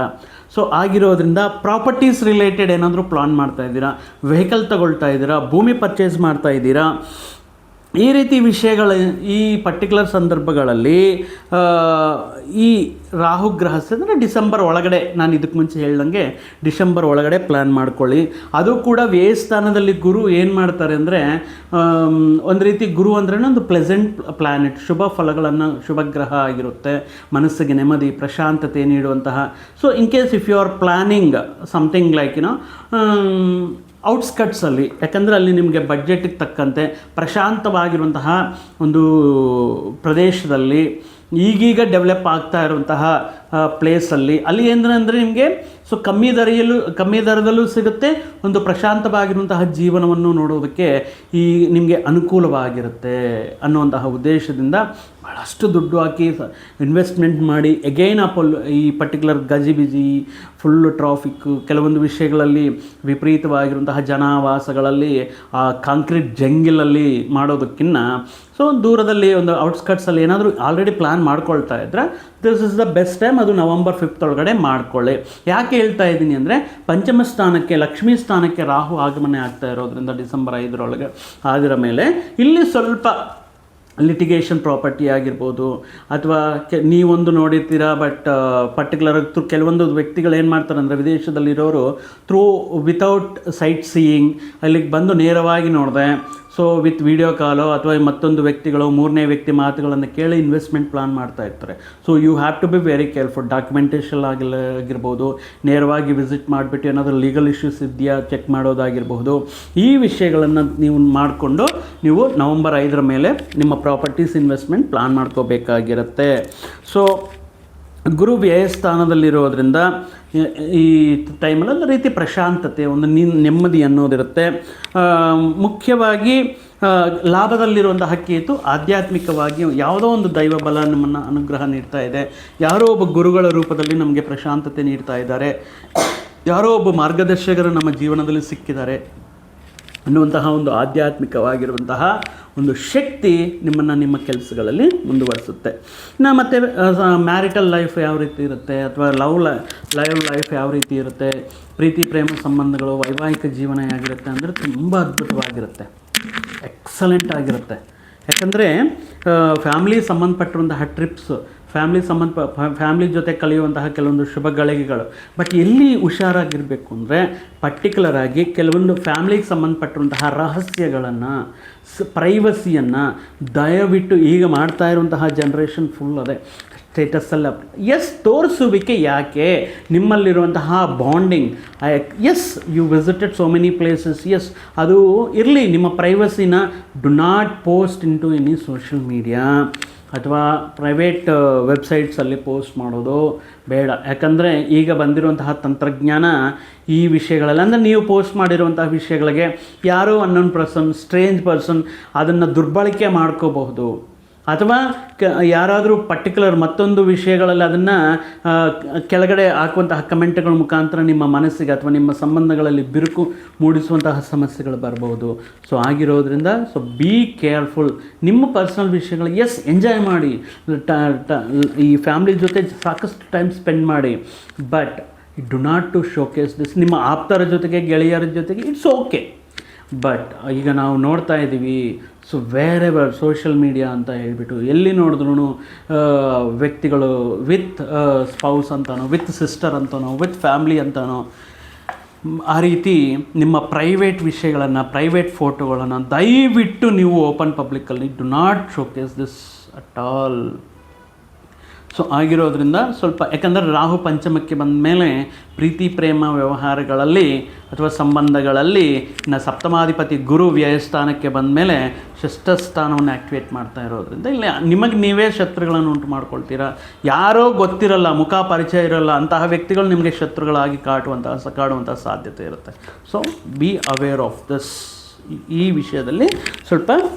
ಸೊ ಆಗಿರೋದ್ರಿಂದ ಪ್ರಾಪರ್ಟೀಸ್ ರಿಲೇಟೆಡ್ ಏನಾದರೂ ಪ್ಲಾನ್ ಮಾಡ್ತಾ ಇದ್ದೀರಾ, ವೆಹಿಕಲ್ ತಗೊಳ್ತಾ ಇದ್ದೀರಾ, ಭೂಮಿ ಪರ್ಚೇಸ್ ಮಾಡ್ತಾ ಇದ್ದೀರಾ, ಈ ರೀತಿ ವಿಷಯಗಳ ಈ ಪರ್ಟಿಕ್ಯುಲರ್ ಸಂದರ್ಭಗಳಲ್ಲಿ ಈ ರಾಹುಗ್ರಹ ಅಂದರೆ ಡಿಸೆಂಬರ್ ಒಳಗಡೆ, ನಾನು ಇದಕ್ಕೆ ಮುಂಚೆ ಹೇಳ್ದಂಗೆ ಡಿಸೆಂಬರ್ ಒಳಗಡೆ ಪ್ಲ್ಯಾನ್ ಮಾಡ್ಕೊಳ್ಳಿ. ಅದು ಕೂಡ ವ್ಯಯ ಸ್ಥಾನದಲ್ಲಿ ಗುರು ಏನು ಮಾಡ್ತಾರೆ ಅಂದರೆ, ಒಂದು ರೀತಿ ಗುರು ಅಂದ್ರೆ ಒಂದು ಪ್ಲೆಸೆಂಟ್ ಪ್ಲ್ಯಾನೆಟ್, ಶುಭ ಫಲಗಳನ್ನು, ಶುಭ ಗ್ರಹ ಆಗಿರುತ್ತೆ, ಮನಸ್ಸಿಗೆ ನೆಮ್ಮದಿ ಪ್ರಶಾಂತತೆ ನೀಡುವಂತಹ. So in case if you are planning something like ಔಟ್ಸ್ಕಟ್ಸಲ್ಲಿ, ಯಾಕಂದರೆ ಅಲ್ಲಿ ನಿಮಗೆ ಬಡ್ಜೆಟಿಗೆ ತಕ್ಕಂತೆ ಪ್ರಶಾಂತವಾಗಿರುವಂತಹ ಒಂದು ಪ್ರದೇಶದಲ್ಲಿ ಈಗೀಗ ಡೆವಲಪ್ ಆಗ್ತಾ ಇರುವಂತಹ ಪ್ಲೇಸಲ್ಲಿ ಅಲ್ಲಿ ಏನಂದರೆ ನಿಮಗೆ ಸೊ ಕಮ್ಮಿ ದರದಲ್ಲೂ ಸಿಗುತ್ತೆ, ಒಂದು ಪ್ರಶಾಂತವಾಗಿರುವಂತಹ ಜೀವನವನ್ನು ನೋಡೋದಕ್ಕೆ ಈ ನಿಮಗೆ ಅನುಕೂಲವಾಗಿರುತ್ತೆ ಅನ್ನುವಂತಹ ಉದ್ದೇಶದಿಂದ ಭಾಳಷ್ಟು ದುಡ್ಡು ಹಾಕಿ ಇನ್ವೆಸ್ಟ್ಮೆಂಟ್ ಮಾಡಿ ಎಗೈನ್ ಈ ಪರ್ಟಿಕ್ಯುಲರ್ ಗಜಿಬಿಜಿ ಫುಲ್ಲು ಟ್ರಾಫಿಕ್ಕು, ಕೆಲವೊಂದು ವಿಷಯಗಳಲ್ಲಿ ವಿಪರೀತವಾಗಿರುವಂತಹ ಜನಾವಾಸಗಳಲ್ಲಿ ಆ ಕಾಂಕ್ರೀಟ್ ಜಂಗಿಲಲ್ಲಿ ಮಾಡೋದಕ್ಕಿಂತ ಸೊ ದೂರದಲ್ಲಿ ಒಂದು ಔಟ್ಸ್ಕಟ್ಸಲ್ಲಿ ಏನಾದರೂ ಆಲ್ರೆಡಿ ಪ್ಲ್ಯಾನ್ ಮಾಡ್ಕೊಳ್ತಾ ಇದ್ದರೆ this is the best time. ಅದು ನವಂಬರ್ 5 ಒಳಗಡೆ ಮಾಡ್ಕೊಳ್ಳಿ. ಯಾಕೆ ಹೇಳ್ತಾ ಇದ್ದೀನಿ ಅಂದರೆ, ಪಂಚಮ ಸ್ಥಾನಕ್ಕೆ, ಲಕ್ಷ್ಮೀ ಸ್ಥಾನಕ್ಕೆ ರಾಹು ಆಗಮನೆ ಆಗ್ತಾ ಇರೋದ್ರಿಂದ ಡಿಸೆಂಬರ್ 5 ಆಗಿರೋ ಮೇಲೆ ಇಲ್ಲಿ ಸ್ವಲ್ಪ ಲಿಟಿಗೇಷನ್ ಪ್ರಾಪರ್ಟಿ ಆಗಿರ್ಬೋದು ಅಥವಾ ನೀವೊಂದು ನೋಡಿರ್ತೀರಾ. ಬಟ್ ಪರ್ಟಿಕ್ಯುಲರ್ ಕೆಲವೊಂದು ವ್ಯಕ್ತಿಗಳು ಏನು ಮಾಡ್ತಾರೆ ಅಂದರೆ, ವಿದೇಶದಲ್ಲಿರೋರು ವಿತೌಟ್ ಸೈಟ್ ಸೀಯಿಂಗ್ ಅಲ್ಲಿಗೆ ಬಂದು ನೇರವಾಗಿ ನೋಡಿದೆ ಸೊ ವಿತ್ ವಿಡಿಯೋ ಕಾಲೋ ಅಥವಾ ಮತ್ತೊಂದು ವ್ಯಕ್ತಿಗಳು ಮೂರನೇ ವ್ಯಕ್ತಿ ಮಾತುಗಳನ್ನು ಕೇಳಿ ಇನ್ವೆಸ್ಟ್ಮೆಂಟ್ ಪ್ಲಾನ್ ಮಾಡ್ತಾ ಇರ್ತಾರೆ. So you have to be very careful. Documentation ಆಗಿರ್ಬೋದು, ನೇರವಾಗಿ ವಿಸಿಟ್ ಮಾಡಿಬಿಟ್ಟು ಏನಾದರೂ ಲೀಗಲ್ ಇಶ್ಯೂಸ್ ಇದೆಯಾ ಚೆಕ್ ಮಾಡೋದಾಗಿರ್ಬಹುದು. ಈ ವಿಷಯಗಳನ್ನು ನೀವು ಮಾಡಿಕೊಂಡು ನೀವು ನವಂಬರ್ 5 ಮೇಲೆ ನಿಮ್ಮ ಪ್ರಾಪರ್ಟೀಸ್ ಇನ್ವೆಸ್ಟ್ಮೆಂಟ್ ಪ್ಲಾನ್ ಮಾಡ್ಕೋಬೇಕಾಗಿರುತ್ತೆ. ಸೊ ಗುರು ವ್ಯಯಸ್ಥಾನದಲ್ಲಿರೋದ್ರಿಂದ ಈ ಟೈಮಲ್ಲಿ ಒಂದು ರೀತಿ ಪ್ರಶಾಂತತೆ, ಒಂದು ನೆಮ್ಮದಿ ಅನ್ನೋದಿರುತ್ತೆ. ಮುಖ್ಯವಾಗಿ ಲಾಭದಲ್ಲಿರುವಂತಹ ಕೇತು ಆಧ್ಯಾತ್ಮಿಕವಾಗಿ ಯಾವುದೋ ಒಂದು ದೈವ ಬಲ ನಮ್ಮನ್ನು ಅನುಗ್ರಹ ನೀಡ್ತಾ ಇದೆ. ಯಾರೋ ಒಬ್ಬ ಗುರುಗಳ ರೂಪದಲ್ಲಿ ನಮಗೆ ಪ್ರಶಾಂತತೆ ನೀಡ್ತಾ ಇದ್ದಾರೆ, ಯಾರೋ ಒಬ್ಬ ಮಾರ್ಗದರ್ಶಕರು ನಮ್ಮ ಜೀವನದಲ್ಲಿ ಸಿಕ್ಕಿದ್ದಾರೆ ಅನ್ನುವಂತಹ ಒಂದು ಆಧ್ಯಾತ್ಮಿಕವಾಗಿರುವಂತಹ ಒಂದು ಶಕ್ತಿ ನಿಮ್ಮನ್ನು ನಿಮ್ಮ ಕೆಲಸಗಳಲ್ಲಿ ಮುಂದುವರಿಸುತ್ತೆ. ಮತ್ತು ಮ್ಯಾರಿಟಲ್ ಲೈಫ್ ಯಾವ ರೀತಿ ಇರುತ್ತೆ ಅಥವಾ ಲೈಫ್ ಯಾವ ರೀತಿ ಇರುತ್ತೆ, ಪ್ರೀತಿ ಪ್ರೇಮ ಸಂಬಂಧಗಳು, ವೈವಾಹಿಕ ಜೀವನ ಹೇಗಿರುತ್ತೆ ಅಂದರೆ ತುಂಬ ಅದ್ಭುತವಾಗಿರುತ್ತೆ, ಎಕ್ಸಲೆಂಟ್ ಆಗಿರುತ್ತೆ. ಯಾಕಂದರೆ ಫ್ಯಾಮಿಲಿ ಸಂಬಂಧಪಟ್ಟಿರುವಂತಹ ಟ್ರಿಪ್ಸ್, ಫ್ಯಾಮಿಲಿ ಜೊತೆ ಕಳೆಯುವಂತಹ ಕೆಲವೊಂದು ಶುಭ ಗಳಿಗೆಗಳು. ಬಟ್ ಎಲ್ಲಿ ಹುಷಾರಾಗಿರಬೇಕು ಅಂದರೆ ಪರ್ಟಿಕ್ಯುಲರಾಗಿ ಕೆಲವೊಂದು ಫ್ಯಾಮಿಲಿಗೆ ಸಂಬಂಧಪಟ್ಟಿರುವಂತಹ ರಹಸ್ಯಗಳನ್ನು, ಪ್ರೈವಸಿಯನ್ನು ದಯವಿಟ್ಟು ಈಗ ಮಾಡ್ತಾ ಇರುವಂತಹ ಜನ್ರೇಷನ್ ಫುಲ್ ಅದೇ ಸ್ಟೇಟಸ್ಸಲ್ಲ. ತೋರಿಸುವಿಕೆ ಯಾಕೆ, ನಿಮ್ಮಲ್ಲಿರುವಂತಹ bonding, you visited so many places, ಅದು ಇರಲಿ. ನಿಮ್ಮ ಪ್ರೈವಸಿನ do not post into any social media ಅಥವಾ ಪ್ರೈವೇಟ್ ವೆಬ್ಸೈಟ್ಸಲ್ಲಿ ಪೋಸ್ಟ್ ಮಾಡೋದು ಬೇಡ. ಯಾಕಂದರೆ ಈಗ ಬಂದಿರುವಂತಹ ತಂತ್ರಜ್ಞಾನ ಈ ವಿಷಯಗಳಲ್ಲಿ, ಅಂದರೆ ನೀವು ಪೋಸ್ಟ್ ಮಾಡಿರುವಂತಹ ವಿಷಯಗಳಿಗೆ ಯಾರೋ ಸ್ಟ್ರೇಂಜ್ ಪರ್ಸನ್ ಅದನ್ನು ದುರ್ಬಳಕೆ ಮಾಡ್ಕೋಬಹುದು. ಅಥವಾ ಯಾರಾದರೂ ಪರ್ಟಿಕ್ಯುಲರ್ ಮತ್ತೊಂದು ವಿಷಯಗಳಲ್ಲಿ ಅದನ್ನು ಕೆಳಗಡೆ ಹಾಕುವಂತಹ ಕಮೆಂಟ್ಗಳ ಮುಖಾಂತರ ನಿಮ್ಮ ಮನಸ್ಸಿಗೆ ಅಥವಾ ನಿಮ್ಮ ಸಂಬಂಧಗಳಲ್ಲಿ ಬಿರುಕು ಮೂಡಿಸುವಂತಹ ಸಮಸ್ಯೆಗಳು ಬರ್ಬೋದು. ಸೊ ಆಗಿರೋದ್ರಿಂದ ಬಿ ಕೇರ್ಫುಲ್. ನಿಮ್ಮ ಪರ್ಸನಲ್ ವಿಷಯಗಳು ಎಂಜಾಯ್ ಮಾಡಿ, ಈ ಫ್ಯಾಮಿಲಿ ಜೊತೆ ಸಾಕಷ್ಟು ಟೈಮ್ ಸ್ಪೆಂಡ್ ಮಾಡಿ, but do not to showcase this. ನಿಮ್ಮ ಆಪ್ತರ ಜೊತೆಗೆ, ಗೆಳೆಯರ ಜೊತೆಗೆ ಇಟ್ಸ್ ಓಕೆ. ಬಟ್ ಈಗ ನಾವು ನೋಡ್ತಾ ಇದ್ದೀವಿ, ಸೊ ವೇರೆವರ್ ಸೋಷಿಯಲ್ ಮೀಡಿಯಾ ಅಂತ ಹೇಳ್ಬಿಟ್ಟು ಎಲ್ಲಿ ನೋಡಿದ್ರೂ ವ್ಯಕ್ತಿಗಳು ವಿತ್ ಸ್ಪೌಸ್ ಅಂತನೋ, ವಿತ್ ಸಿಸ್ಟರ್ ಅಂತನೋ, ವಿತ್ ಫ್ಯಾಮ್ಲಿ ಅಂತನೋ, ಆ ರೀತಿ ನಿಮ್ಮ ಪ್ರೈವೇಟ್ ವಿಷಯಗಳನ್ನು, ಪ್ರೈವೇಟ್ ಫೋಟೋಗಳನ್ನು ದಯವಿಟ್ಟು ನೀವು ಓಪನ್ ಪಬ್ಲಿಕ್ಕಲ್ಲಿ do not showcase this at all. So ಆಗಿರೋದ್ರಿಂದ ಸ್ವಲ್ಪ, ಯಾಕಂದರೆ ರಾಹು ಪಂಚಮಕ್ಕೆ ಬಂದ ಮೇಲೆ ಪ್ರೀತಿ ಪ್ರೇಮ ವ್ಯವಹಾರಗಳಲ್ಲಿ ಅಥವಾ ಸಂಬಂಧಗಳಲ್ಲಿ ಸಪ್ತಮಾಧಿಪತಿ ಗುರು ವ್ಯಯಸ್ಥಾನಕ್ಕೆ ಬಂದ ಮೇಲೆ ಷಷ್ಠಸ್ಥಾನವನ್ನು ಆ್ಯಕ್ಟಿವೇಟ್ ಮಾಡ್ತಾ ಇರೋದ್ರಿಂದ ಇಲ್ಲಿ ನಿಮಗೆ ನೀವೇ ಶತ್ರುಗಳನ್ನು ಉಂಟು ಮಾಡ್ಕೊಳ್ತೀರಾ. ಯಾರೋ ಗೊತ್ತಿರಲ್ಲ, ಮುಖ ಪರಿಚಯ ಇರೋಲ್ಲ, ಅಂತಹ ವ್ಯಕ್ತಿಗಳು ನಿಮಗೆ ಶತ್ರುಗಳಾಗಿ ಕಾಡುವಂತಹ ಸಾಧ್ಯತೆ ಇರುತ್ತೆ. So be aware of this. ಈ ವಿಷಯದಲ್ಲಿ ಸ್ವಲ್ಪ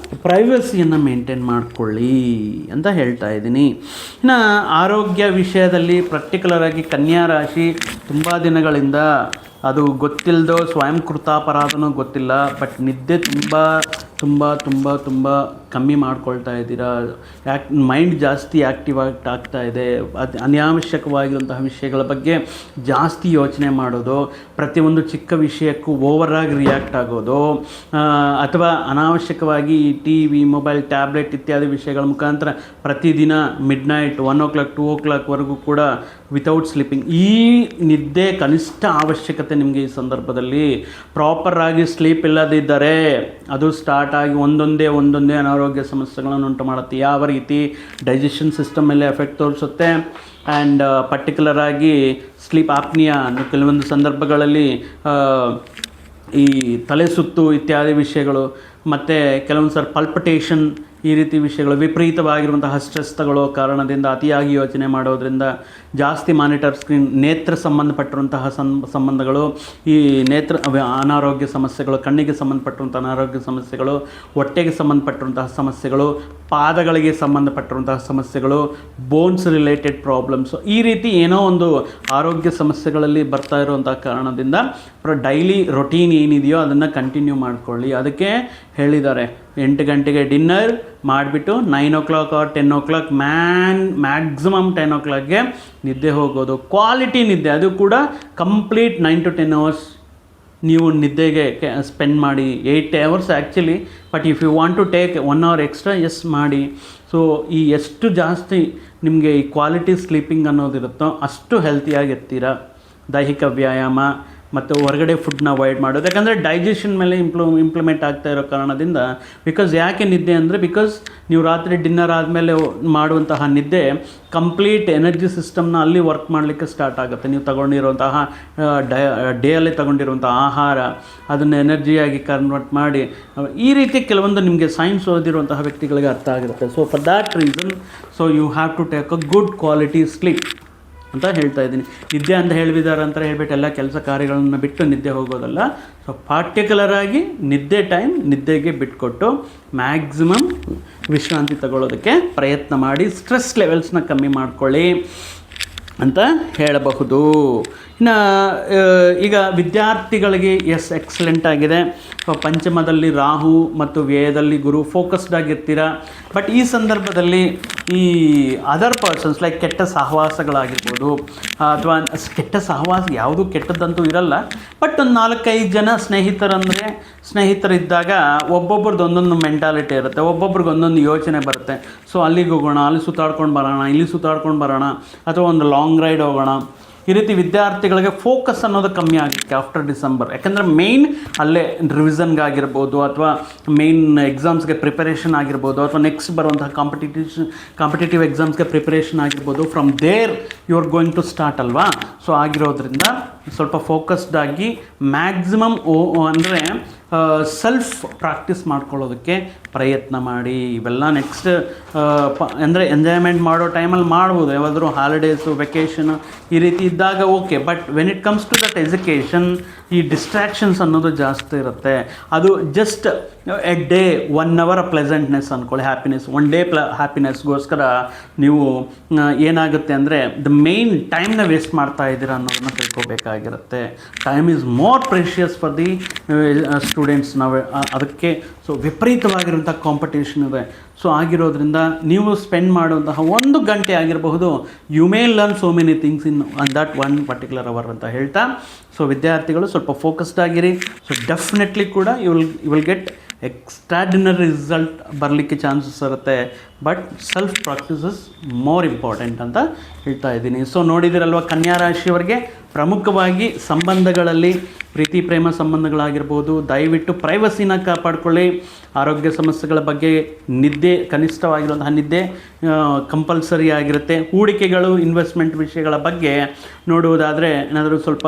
ಪ್ರೈವಸಿಯನ್ನು ಮೇಂಟೈನ್ ಮಾಡಿಕೊಳ್ಳಿ ಅಂತ ಹೇಳ್ತಾ ಇದ್ದೀನಿ. ಇನ್ನು ಆರೋಗ್ಯ ವಿಷಯದಲ್ಲಿ ಪರ್ಟಿಕ್ಯುಲರಾಗಿ ಕನ್ಯಾ ರಾಶಿ ತುಂಬ ದಿನಗಳಿಂದ ಅದು ಗೊತ್ತಿಲ್ಲದೋ ಸ್ವಯಂಕೃತ ಅಪರಾಧನೂ ಗೊತ್ತಿಲ್ಲ, ಬಟ್ ನಿದ್ದೆ ತುಂಬ ತುಂಬ ತುಂಬ ತುಂಬ ಕಮ್ಮಿ ಮಾಡ್ಕೊಳ್ತಾ ಇದ್ದೀರಾ. ಮೈಂಡ್ ಜಾಸ್ತಿ ಆ್ಯಕ್ಟಿವ್ ಆಗ್ತಾ ಇದೆ. ಅದು ಅನಾವಶ್ಯಕವಾಗಿರುವಂತಹ ವಿಷಯಗಳ ಬಗ್ಗೆ ಜಾಸ್ತಿ ಯೋಚನೆ ಮಾಡೋದು, ಪ್ರತಿಯೊಂದು ಚಿಕ್ಕ ವಿಷಯಕ್ಕೂ ಓವರಾಗಿ ರಿಯಾಕ್ಟ್ ಆಗೋದು, ಅಥವಾ ಅನಾವಶ್ಯಕವಾಗಿ ಈ TV, ಮೊಬೈಲ್, ಟ್ಯಾಬ್ಲೆಟ್ ಇತ್ಯಾದಿ ವಿಷಯಗಳ ಮುಖಾಂತರ ಪ್ರತಿದಿನ ಮಿಡ್ನೈಟ್ 1 o'clock 2 o'clockವರೆಗೂ ಕೂಡ ವಿತೌಟ್ ಸ್ಲೀಪಿಂಗ್. ಈ ನಿದ್ದೆ ಕನಿಷ್ಠ ಅವಶ್ಯಕತೆ ನಿಮಗೆ ಈ ಸಂದರ್ಭದಲ್ಲಿ. ಪ್ರಾಪರಾಗಿ ಸ್ಲೀಪ್ ಇಲ್ಲದಿದ್ದರೆ ಅದು ಸ್ಟಾರ್ಟ್ ಆಗಿ ಒಂದೊಂದೇ ಅನಾರೋಗ್ಯ ಸಮಸ್ಯೆಗಳನ್ನು ಉಂಟು ಮಾಡುತ್ತೆ. ಯಾವ ರೀತಿ ಡೈಜೆಷನ್ ಸಿಸ್ಟಮ್ ಮೇಲೆ ಎಫೆಕ್ಟ್ ತೋರಿಸುತ್ತೆ. ಆ್ಯಂಡ್ ಪರ್ಟಿಕ್ಯುಲರಾಗಿ ಸ್ಲೀಪ್ ಆಪ್ನಿಯಾ ಅನ್ನೋ ಕೆಲವೊಂದು ಸಂದರ್ಭಗಳಲ್ಲಿ ಈ ತಲೆ ಸುತ್ತು ಇತ್ಯಾದಿ ವಿಷಯಗಳು, ಮತ್ತು ಕೆಲವೊಂದು ಸಲ ಪಲ್ಪಿಟೇಷನ್, ಈ ರೀತಿ ವಿಷಯಗಳು, ವಿಪರೀತವಾಗಿರುವಂತಹ ಸ್ಟ್ರೆಸ್ ತಗೊಳ್ಳೋ ಕಾರಣದಿಂದ ಅತಿಯಾಗಿ ಯೋಚನೆ ಮಾಡೋದ್ರಿಂದ, ಜಾಸ್ತಿ ಮಾನಿಟರ್ ಸ್ಕ್ರೀನ್, ನೇತ್ರ ಸಂಬಂಧಪಟ್ಟಿರುವಂತಹ ಸಂಬಂಧಗಳು, ಈ ನೇತ್ರ ಅನಾರೋಗ್ಯ ಸಮಸ್ಯೆಗಳು, ಕಣ್ಣಿಗೆ ಸಂಬಂಧಪಟ್ಟಿರುವಂಥ ಅನಾರೋಗ್ಯ ಸಮಸ್ಯೆಗಳು, ಹೊಟ್ಟೆಗೆ ಸಂಬಂಧಪಟ್ಟಿರುವಂತಹ ಸಮಸ್ಯೆಗಳು, ಪಾದಗಳಿಗೆ ಸಂಬಂಧಪಟ್ಟಿರುವಂತಹ ಸಮಸ್ಯೆಗಳು, ಬೋನ್ಸ್ ರಿಲೇಟೆಡ್ ಪ್ರಾಬ್ಲಮ್ಸು, ಈ ರೀತಿ ಏನೋ ಒಂದು ಆರೋಗ್ಯ ಸಮಸ್ಯೆಗಳಲ್ಲಿ ಬರ್ತಾ ಇರುವಂಥ ಕಾರಣದಿಂದ ಡೈಲಿ ರೊಟೀನ್ ಏನಿದೆಯೋ ಅದನ್ನು ಕಂಟಿನ್ಯೂ ಮಾಡಿಕೊಳ್ಳಿ. ಅದಕ್ಕೆ ಹೇಳಿದ್ದಾರೆ 8 ಗಂಟೆಗೆ ಡಿನ್ನರ್ ಮಾಡಿಬಿಟ್ಟು 9 o'clock or 10 o'clock, ಮ್ಯಾಕ್ಸಿಮಮ್ 10 o'clockಗೆ ನಿದ್ದೆ ಹೋಗೋದು. ಕ್ವಾಲಿಟಿ ನಿದ್ದೆ, ಅದು ಕೂಡ ಕಂಪ್ಲೀಟ್ 9 to 10 hours ನೀವು ನಿದ್ದೆಗೆ ಸ್ಪೆಂಡ್ ಮಾಡಿ. 8 hours actually, but if you want to take 1 hour extra ಮಾಡಿ. ಸೊ ಈ ಎಷ್ಟು ಜಾಸ್ತಿ ನಿಮಗೆ ಈ ಕ್ವಾಲಿಟಿ ಸ್ಲೀಪಿಂಗ್ ಅನ್ನೋದಿರುತ್ತೋ ಅಷ್ಟು ಹೆಲ್ತಿಯಾಗಿರ್ತೀರ. ದೈಹಿಕ ವ್ಯಾಯಾಮ ಮತ್ತು ಹೊರಗಡೆ ಫುಡ್ನ ಅವಾಯ್ಡ್ ಮಾಡೋದು. ಯಾಕಂದರೆ ಡೈಜೆಷನ್ ಮೇಲೆ ಇಂಪ್ಲಿಮೆಂಟ್ ಆಗ್ತಾ ಇರೋ ಕಾರಣದಿಂದ. ಬಿಕಾಸ್ ಯಾಕೆ ನಿದ್ದೆ ಅಂದರೆ, ಬಿಕಾಸ್ ನೀವು ರಾತ್ರಿ ಡಿನ್ನರ್ ಆದಮೇಲೆ ಮಾಡುವಂತಹ ನಿದ್ದೆ ಕಂಪ್ಲೀಟ್ ಎನರ್ಜಿ ಸಿಸ್ಟಮ್ನ ಅಲ್ಲಿ ವರ್ಕ್ ಮಾಡಲಿಕ್ಕೆ ಸ್ಟಾರ್ಟ್ ಆಗುತ್ತೆ. ನೀವು ತಗೊಂಡಿರುವಂತಹ ಡೇಯಲ್ಲಿ ತಗೊಂಡಿರುವಂಥ ಆಹಾರ ಅದನ್ನು ಎನರ್ಜಿಯಾಗಿ ಕನ್ವರ್ಟ್ ಮಾಡಿ, ಈ ರೀತಿ ಕೆಲವೊಂದು ನಿಮಗೆ ಸೈನ್ಸ್ ಓದಿರುವಂತಹ ವ್ಯಕ್ತಿಗಳಿಗೆ ಅರ್ಥ ಆಗಿರುತ್ತೆ. So for that reason, so you have to take a good quality sleep ಅಂತ ಹೇಳ್ತಾ ಇದ್ದೀನಿ. ನಿದ್ದೆ ಅಂತ ಹೇಳಿದ್ದಾರೆ ಅಂತ ಹೇಳ್ಬಿಟ್ಟು ಎಲ್ಲ ಕೆಲಸ ಕಾರ್ಯಗಳನ್ನು ಬಿಟ್ಟು ನಿದ್ದೆ ಹೋಗೋದಲ್ಲ. ಸೊ ಪಾರ್ಟಿಕ್ಯುಲರ್ ಆಗಿ ನಿದ್ದೆ ಟೈಮ್ ನಿದ್ದೆಗೆ ಬಿಟ್ಕೊಟ್ಟು ಮ್ಯಾಕ್ಸಿಮಮ್ ವಿಶ್ರಾಂತಿ ತಗೊಳ್ಳೋದಕ್ಕೆ ಪ್ರಯತ್ನ ಮಾಡಿ, ಸ್ಟ್ರೆಸ್ ಲೆವೆಲ್ಸ್ನ ಕಮ್ಮಿ ಮಾಡ್ಕೊಳ್ಳಿ ಅಂತ ಹೇಳಬಹುದು. ಇನ್ನು ಈಗ ವಿದ್ಯಾರ್ಥಿಗಳಿಗೆ ಎಕ್ಸಲೆಂಟ್ ಆಗಿದೆ. ಪಂಚಮದಲ್ಲಿ ರಾಹು ಮತ್ತು ವ್ಯಯದಲ್ಲಿ ಗುರು, ಫೋಕಸ್ಡ್ ಆಗಿರ್ತೀರ. ಬಟ್ ಈ ಸಂದರ್ಭದಲ್ಲಿ ಈ ಅದರ್ ಪರ್ಸನ್ಸ್ ಲೈಕ್ ಕೆಟ್ಟ ಸಹವಾಸಗಳಾಗಿರ್ಬೋದು, ಅಥವಾ ಕೆಟ್ಟ ಸಹವಾಸ ಯಾವುದು ಕೆಟ್ಟದ್ದಂತೂ ಇರಲ್ಲ, ಬಟ್ ಒಂದು 4-5 ಜನ ಸ್ನೇಹಿತರಿದ್ದಾಗ ಒಬ್ಬೊಬ್ರದ್ದು ಒಂದೊಂದು ಮೆಂಟಾಲಿಟಿ ಇರುತ್ತೆ, ಒಬ್ಬೊಬ್ರಿಗೆ ಒಂದೊಂದು ಯೋಚನೆ ಬರುತ್ತೆ. ಸೊ ಅಲ್ಲಿಗೆ ಹೋಗೋಣ, ಅಲ್ಲಿ ಸುತ್ತಾಡ್ಕೊಂಡು ಬರೋಣ, ಇಲ್ಲಿ ಸುತ್ತಾಡ್ಕೊಂಡು ಬರೋಣ, ಅಥವಾ ಒಂದು ಲಾಂಗ್ ರೈಡ್ ಹೋಗೋಣ. ಈ ರೀತಿ ವಿದ್ಯಾರ್ಥಿಗಳಿಗೆ ಫೋಕಸ್ ಅನ್ನೋದು ಕಮ್ಮಿ ಆಗುತ್ತೆ ಆಫ್ಟರ್ ಡಿಸೆಂಬರ್. ಯಾಕಂದರೆ ಮೇಯ್ನ್ ಅಲ್ಲೇ ರಿವಿಷನ್ಗಾಗಿರ್ಬೋದು, ಅಥವಾ ಮೇಯ್ನ್ ಎಕ್ಸಾಮ್ಸ್ಗೆ ಪ್ರಿಪರೇಷನ್ ಆಗಿರ್ಬೋದು, ಅಥವಾ ನೆಕ್ಸ್ಟ್ ಬರುವಂತಹ ಕಾಂಪಿಟೇಟಿವ್ ಎಕ್ಸಾಮ್ಸ್ಗೆ ಪ್ರಿಪರೇಷನ್ ಆಗಿರ್ಬೋದು. From there you are going to start ಅಲ್ವಾ. ಸೊ ಆಗಿರೋದ್ರಿಂದ ಸ್ವಲ್ಪ ಫೋಕಸ್ಡ್ ಆಗಿ ಮ್ಯಾಕ್ಸಿಮಮ್ ಅಂದರೆ ಸೆಲ್ಫ್ ಪ್ರಾಕ್ಟೀಸ್ ಮಾಡ್ಕೊಳ್ಳೋದಕ್ಕೆ ಪ್ರಯತ್ನ ಮಾಡಿ. ಇವೆಲ್ಲ ನೆಕ್ಸ್ಟ್ ಅಂದರೆ ಎಂಜಾಯ್ಮೆಂಟ್ ಮಾಡೋ ಟೈಮಲ್ಲಿ ಮಾಡ್ಬೋದು, ಯಾವಾದರೂ ಹಾಲಿಡೇಸು, ವೆಕೇಷನು ಈ ರೀತಿ ಇದ್ದಾಗ okay. But when it comes to that education, ಈ ಡಿಸ್ಟ್ರ್ಯಾಕ್ಷನ್ಸ್ ಅನ್ನೋದು ಜಾಸ್ತಿ ಇರುತ್ತೆ. ಅದು just a day 1 hour pleasantness ಅಂದ್ಕೊಳ್ಳಿ, ಹ್ಯಾಪಿನೆಸ್, 1 day ಹ್ಯಾಪಿನೆಸ್ಗೋಸ್ಕರ ನೀವು ಏನಾಗುತ್ತೆ ಅಂದರೆ ದ ಮೇನ್ ಟೈಮ್ನ ವೇಸ್ಟ್ ಮಾಡ್ತಾ ಇದ್ದೀರಾ ಅನ್ನೋದನ್ನ ತಿಳ್ಕೊಬೇಕಾಗಿರುತ್ತೆ. Time is more precious for the students. ನಾವು ಅದಕ್ಕೆ ಸೊ ವಿಪರೀತವಾಗಿರುವಂಥ ಕಾಂಪಿಟೇಷನ್ ಇದೆ. ಸೊ ಆಗಿರೋದ್ರಿಂದ ನೀವು ಸ್ಪೆಂಡ್ ಮಾಡುವಂತಹ 1 ಗಂಟೆ ಆಗಿರಬಹುದು, you may learn so many things in that 1 particular hour ಅಂತ ಹೇಳ್ತಾ, ಸೊ ವಿದ್ಯಾರ್ಥಿಗಳು ಸ್ವಲ್ಪ ಫೋಕಸ್ಡ್ ಆಗಿರಿ. ಸೊ ಡೆಫಿನೆಟ್ಲಿ ಕೂಡ you will get extraordinary result ಬರಲಿಕ್ಕೆ ಚಾನ್ಸಸ್ ಇರುತ್ತೆ. But self practice is more important ಅಂತ ಹೇಳ್ತಾ ಇದ್ದೀನಿ. ಸೊ ನೋಡಿದಿರಲ್ವ, ಕನ್ಯಾ ರಾಶಿಯವರಿಗೆ ಪ್ರಮುಖವಾಗಿ ಸಂಬಂಧಗಳಲ್ಲಿ, ಪ್ರೀತಿ ಪ್ರೇಮ ಸಂಬಂಧಗಳಾಗಿರ್ಬೋದು, ದಯವಿಟ್ಟು ಪ್ರೈವಸಿನ ಕಾಪಾಡಿಕೊಳ್ಳಿ. ಆರೋಗ್ಯ ಸಮಸ್ಯೆಗಳ ಬಗ್ಗೆ ನಿದ್ದೆ, ಕನಿಷ್ಠವಾಗಿರುವಂತಹ ನಿದ್ದೆ ಕಂಪಲ್ಸರಿ ಆಗಿರುತ್ತೆ. ಹೂಡಿಕೆಗಳು, ಇನ್ವೆಸ್ಟ್ಮೆಂಟ್ ವಿಷಯಗಳ ಬಗ್ಗೆ ನೋಡುವುದಾದರೆ ಏನಾದರೂ ಸ್ವಲ್ಪ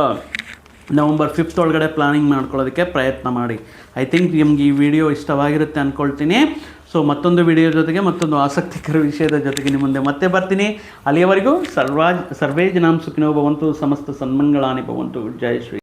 November 5th ಒಳಗಡೆ ಪ್ಲಾನಿಂಗ್ ಮಾಡ್ಕೊಳ್ಳೋದಕ್ಕೆ ಪ್ರಯತ್ನ ಮಾಡಿ. ಐ ಥಿಂಕ್ ನಿಮ್ಗೆ ಈ ವಿಡಿಯೋ ಇಷ್ಟವಾಗಿರುತ್ತೆ ಅಂದ್ಕೊಳ್ತೀನಿ. ಸೊ ಮತ್ತೊಂದು ವಿಡಿಯೋ ಜೊತೆಗೆ, ಮತ್ತೊಂದು ಆಸಕ್ತಿಕರ ವಿಷಯದ ಜೊತೆಗೆ ನಿಮ್ಮ ಮುಂದೆ ಮತ್ತೆ ಬರ್ತೀನಿ. ಅಲ್ಲಿಯವರೆಗೂ ಸರ್ವೇ ಜನಾಂ ಸುಖಿನೋ ಭವಂತು, ಸಮಸ್ತ ಸನ್ಮಂಗಳಾನಿ ಭವಂತು. ಜೈ ಶ್ರೀ.